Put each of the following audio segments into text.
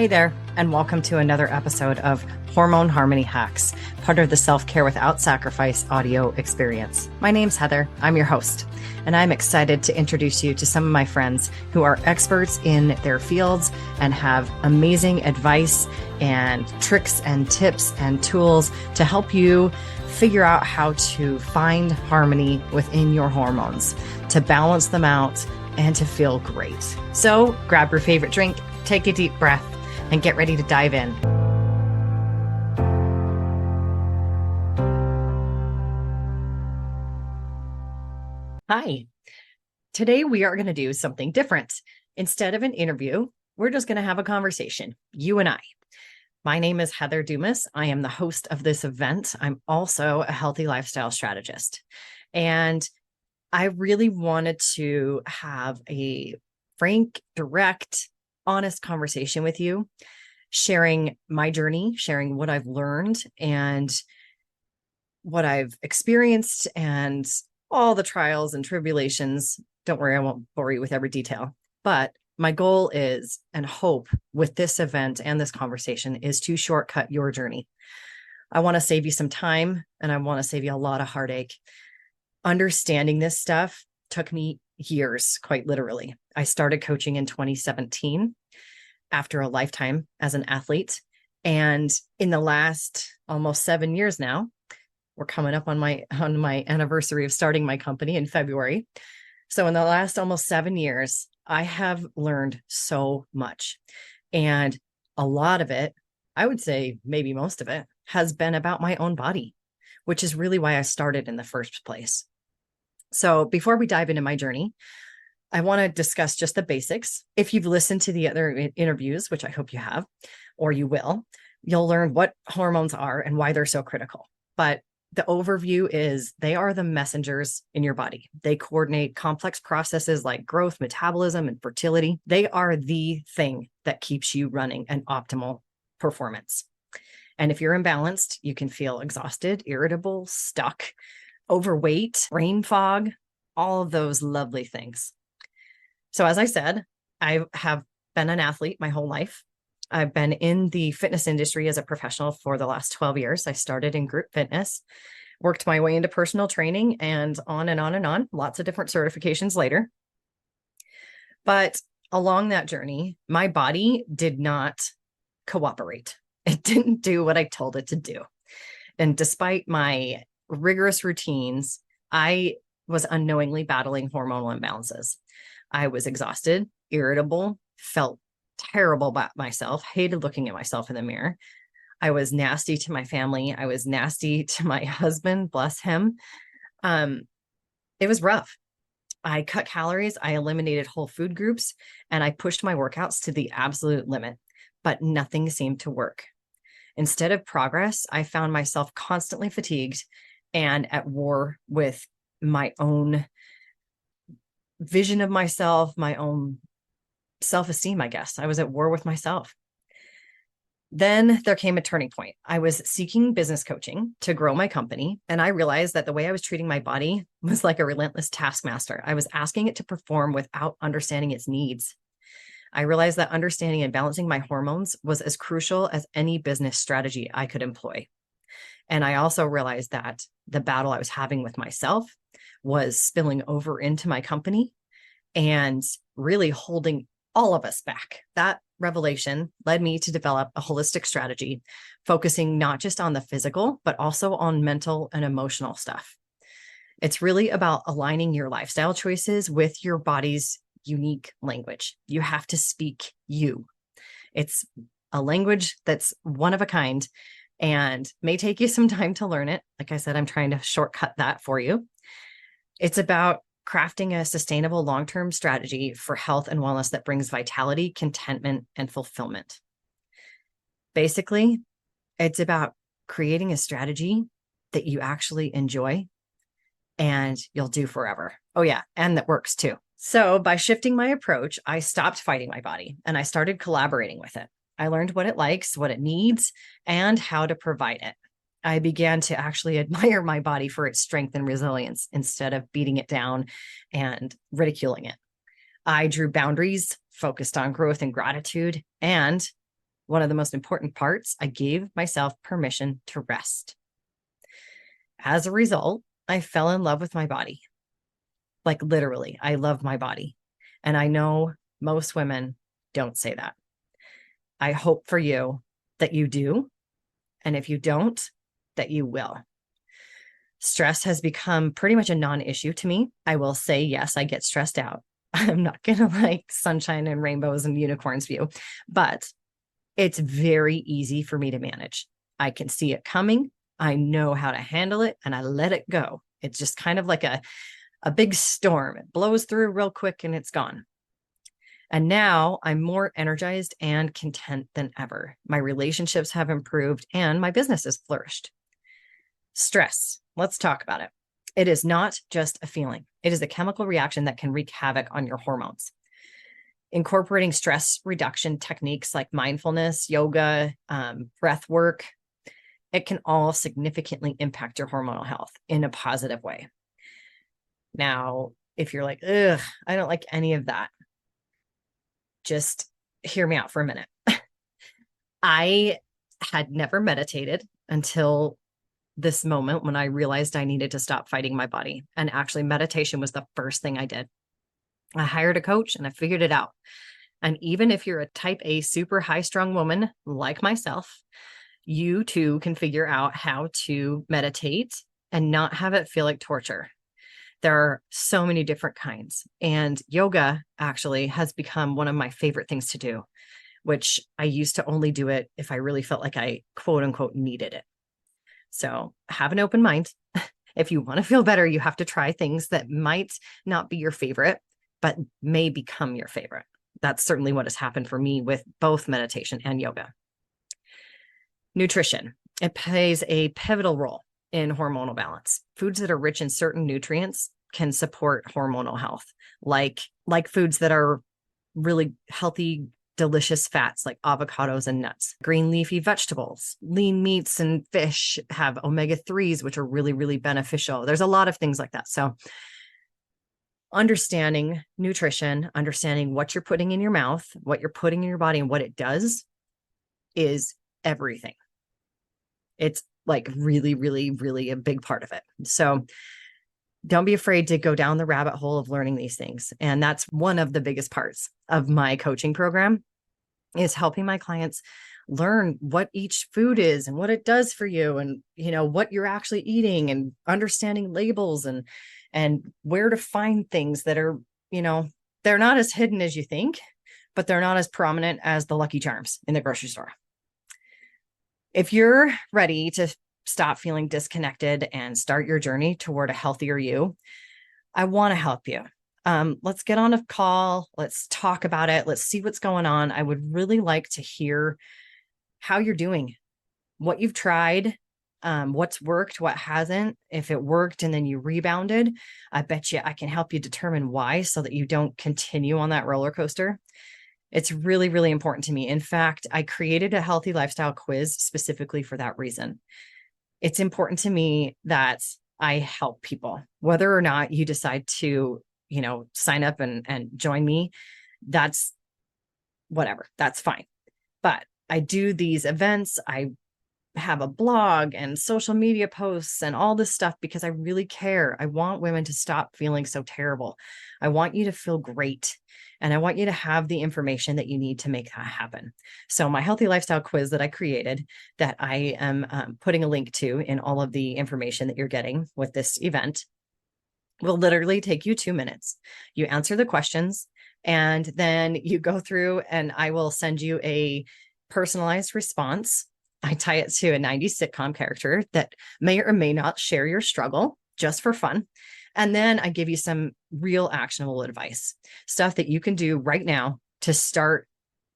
Hey there, and welcome to another episode of Hormone Harmony Hacks, part of the Self-Care Without Sacrifice audio experience. My name's Heather. I'm your host, and I'm excited to introduce you to some of my friends who are experts in their fields and have amazing advice and tricks and tips and tools to help you figure out how to find harmony within your hormones, to balance them out, and to feel great. So grab your favorite drink, take a deep breath, and get ready to dive in. Hi. Today we are going to do something different. Instead of an interview, we're just going to have a conversation, you and I. My name is Heather Dumas. I am the host of this event. I'm also a healthy lifestyle strategist. And I really wanted to have a frank, direct, honest conversation with you, sharing my journey, sharing what I've learned and what I've experienced and all the trials and tribulations. Don't worry, I won't bore you with every detail. But my goal is, and hope with this event and this conversation, is to shortcut your journey. I want to save you some time, and I want to save you a lot of heartache. Understanding this stuff took me years, quite literally. I started coaching in 2017 after a lifetime as an athlete. And in the last almost 7 years now, we're coming up on my anniversary of starting my company in February. So in the last almost 7 years, I have learned so much. And a lot of it, I would say maybe most of it, has been about my own body, which is really why I started in the first place. So before we dive into my journey, I want to discuss just the basics. If you've listened to the other interviews, which I hope you have, or you will, you'll learn what hormones are and why they're so critical. But the overview is they are the messengers in your body. They coordinate complex processes like growth, metabolism, and fertility. They are the thing that keeps you running an optimal performance. And if you're imbalanced, you can feel exhausted, irritable, stuck, overweight, brain fog, all of those lovely things. So as I said, I have been an athlete my whole life. I've been in the fitness industry as a professional for the last 12 years. I started in group fitness, worked my way into personal training, and on and on and on, lots of different certifications later. But along that journey, my body did not cooperate. It didn't do what I told it to do. And despite my rigorous routines, I was unknowingly battling hormonal imbalances. I was exhausted, irritable, felt terrible about myself, hated looking at myself in the mirror. I was nasty to my family. I was nasty to my husband, bless him. It was rough. I cut calories, I eliminated whole food groups, and I pushed my workouts to the absolute limit, but nothing seemed to work. Instead of progress, I found myself constantly fatigued and at war with my own vision of myself, my own self-esteem, I guess. I was at war with myself. Then there came a turning point. I was seeking business coaching to grow my company, and I realized that the way I was treating my body was like a relentless taskmaster. I was asking it to perform without understanding its needs. I realized that understanding and balancing my hormones was as crucial as any business strategy I could employ. And I also realized that the battle I was having with myself was spilling over into my company and really holding all of us back. That revelation led me to develop a holistic strategy, focusing not just on the physical, but also on mental and emotional stuff. It's really about aligning your lifestyle choices with your body's unique language. You have to speak you. It's a language that's one of a kind and may take you some time to learn it. Like I said, I'm trying to shortcut that for you. It's about crafting a sustainable long-term strategy for health and wellness that brings vitality, contentment, and fulfillment. Basically, it's about creating a strategy that you actually enjoy and you'll do forever. Oh yeah, and that works too. So by shifting my approach, I stopped fighting my body and I started collaborating with it. I learned what it likes, what it needs, and how to provide it. I began to actually admire my body for its strength and resilience instead of beating it down and ridiculing it. I drew boundaries, focused on growth and gratitude, and one of the most important parts, I gave myself permission to rest. As a result, I fell in love with my body. Like literally, I love my body. And I know most women don't say that. I hope for you that you do. And if you don't, that you will. Stress has become pretty much a non-issue to me. I will say, yes, I get stressed out. I'm not going to like sunshine and rainbows and unicorns view, but it's very easy for me to manage. I can see it coming. I know how to handle it and I let it go. It's just kind of like a big storm. It blows through real quick and it's gone. And now I'm more energized and content than ever. My relationships have improved and my business has flourished. Stress. Let's talk about it. It is not just a feeling. It is a chemical reaction that can wreak havoc on your hormones. Incorporating stress reduction techniques like mindfulness, yoga, breath work, it can all significantly impact your hormonal health in a positive way. Now, if you're like, ugh, I don't like any of that, just hear me out for a minute. I had never meditated until this moment when I realized I needed to stop fighting my body. And actually, meditation was the first thing I did. I hired a coach and I figured it out. And even if you're a type A, super high strung woman like myself, you too can figure out how to meditate and not have it feel like torture. There are so many different kinds. And yoga actually has become one of my favorite things to do, which I used to only do it if I really felt like I quote unquote needed it. So have an open mind. If you want to feel better, you have to try things that might not be your favorite, but may become your favorite. That's certainly what has happened for me with both meditation and yoga. Nutrition. It plays a pivotal role in hormonal balance. Foods that are rich in certain nutrients can support hormonal health, like foods that are really healthy, delicious fats like avocados and nuts. Green leafy vegetables, lean meats and fish have omega-3s, which are really, really beneficial. There's a lot of things like that. So understanding nutrition, understanding what you're putting in your mouth, what you're putting in your body and what it does is everything. It's like really, really, really a big part of it. So don't be afraid to go down the rabbit hole of learning these things. And that's one of the biggest parts of my coaching program is helping my clients learn what each food is and what it does for you and, you know, what you're actually eating and understanding labels and where to find things that are, you know, they're not as hidden as you think, but they're not as prominent as the Lucky Charms in the grocery store. If you're ready to stop feeling disconnected and start your journey toward a healthier you, I want to help you. Let's get on a call. Let's talk about it. Let's see what's going on. I would really like to hear how you're doing, what you've tried, what's worked, what hasn't. If it worked and then you rebounded, I bet you I can help you determine why so that you don't continue on that roller coaster. It's really, really important to me. In fact, I created a healthy lifestyle quiz specifically for that reason. It's important to me that I help people, whether or not you decide to, you know, sign up and join me. That's whatever. That's fine. But I do these events. I have a blog and social media posts and all this stuff because I really care. I want women to stop feeling so terrible. I want you to feel great. And I want you to have the information that you need to make that happen. So my healthy lifestyle quiz that I created that I am putting a link to in all of the information that you're getting with this event will literally take you 2 minutes. You answer the questions and then you go through and I will send you a personalized response. I tie it to a 90s sitcom character that may or may not share your struggle just for fun. And then I give you some real actionable advice, stuff that you can do right now to start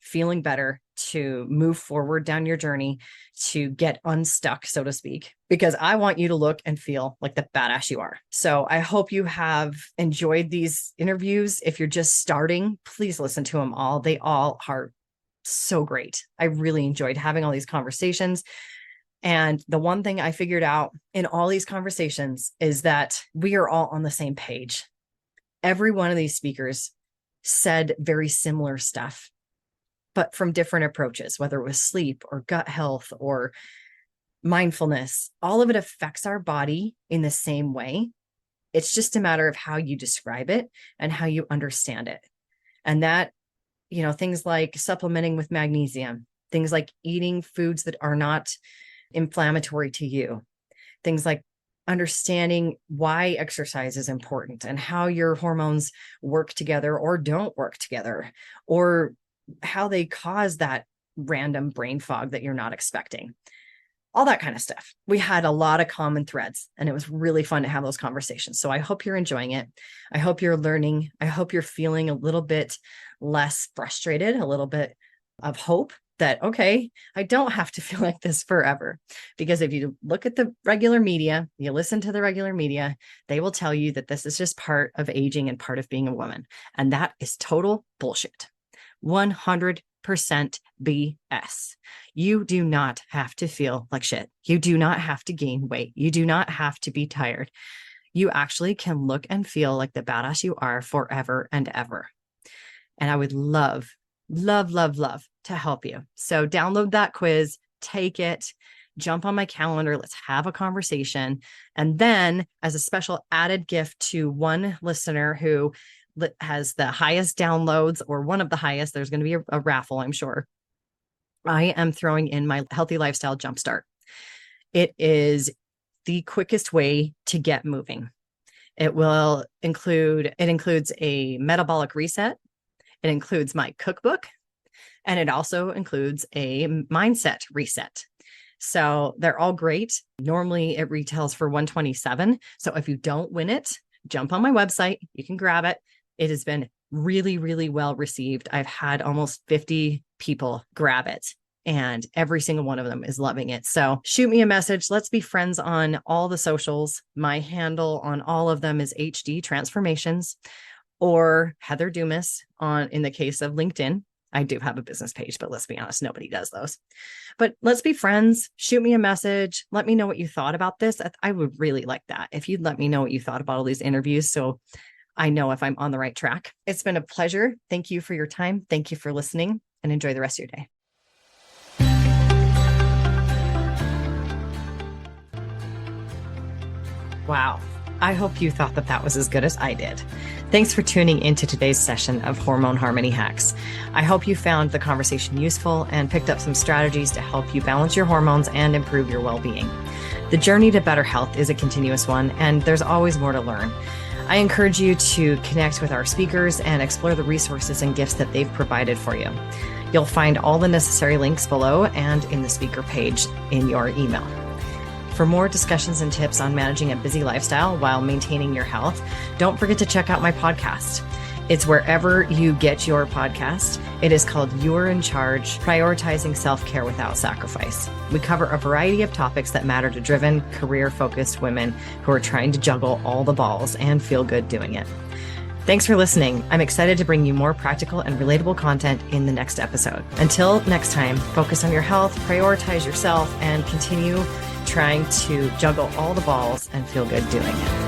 feeling better, to move forward down your journey, to get unstuck, so to speak, because I want you to look and feel like the badass you are. So I hope you have enjoyed these interviews. If you're just starting, please listen to them all. They all are so great. I really enjoyed having all these conversations. And the one thing I figured out in all these conversations is that we are all on the same page. Every one of these speakers said very similar stuff. but from different approaches, whether it was sleep or gut health or mindfulness. All of it affects our body in the same way. It's just a matter of how you describe it and how you understand it. And that, things like supplementing with magnesium, things like eating foods that are not inflammatory to you, things like understanding why exercise is important and how your hormones work together or don't work together, or how they cause that random brain fog that you're not expecting. All that kind of stuff. We had a lot of common threads, and it was really fun to have those conversations. So I hope you're enjoying it. I hope you're learning. I hope you're feeling a little bit less frustrated, a little bit of hope that, okay, I don't have to feel like this forever. Because if you look at the regular media, you listen to the regular media, they will tell you that this is just part of aging and part of being a woman. And that is total bullshit. 100% BS. You do not have to feel like shit. You do not have to gain weight. You do not have to be tired. You actually can look and feel like the badass you are forever and ever. And I would love to help you. So download that quiz, take it, jump on my calendar. Let's have a conversation. And then as a special added gift to one listener who has the highest downloads, or one of the highest, there's going to be a raffle, I'm sure. I am throwing in my Healthy Lifestyle Jumpstart. It is the quickest way to get moving. It includes a metabolic reset. It includes my cookbook, and it also includes a mindset reset. So they're all great. Normally it retails for $127. So if you don't win it, jump on my website. You can grab it. It has been really, really well received. I've had almost 50 people grab it, and every single one of them is loving it. So shoot me a message. Let's be friends on all the socials. My handle on all of them is HD Transformations, or Heather Dumas in the case of LinkedIn. I do have a business page, but let's be honest, nobody does those. But let's be friends. Shoot me a message. Let me know what you thought about this. I would really like that if you'd let me know what you thought about all these interviews, so I know if I'm on the right track. It's been a pleasure. Thank you for your time. Thank you for listening, and enjoy the rest of your day. Wow. I hope you thought that was as good as I did. Thanks for tuning into today's session of Hormone Harmony Hacks. I hope you found the conversation useful and picked up some strategies to help you balance your hormones and improve your well-being. The journey to better health is a continuous one, and there's always more to learn. I encourage you to connect with our speakers and explore the resources and gifts that they've provided for you. You'll find all the necessary links below and in the speaker page in your email. For more discussions and tips on managing a busy lifestyle while maintaining your health, don't forget to check out my podcast. It's wherever you get your podcast. It is called You're in Charge, Prioritizing Self-Care Without Sacrifice. We cover a variety of topics that matter to driven, career-focused women who are trying to juggle all the balls and feel good doing it. Thanks for listening. I'm excited to bring you more practical and relatable content in the next episode. Until next time, focus on your health, prioritize yourself, and continue trying to juggle all the balls and feel good doing it.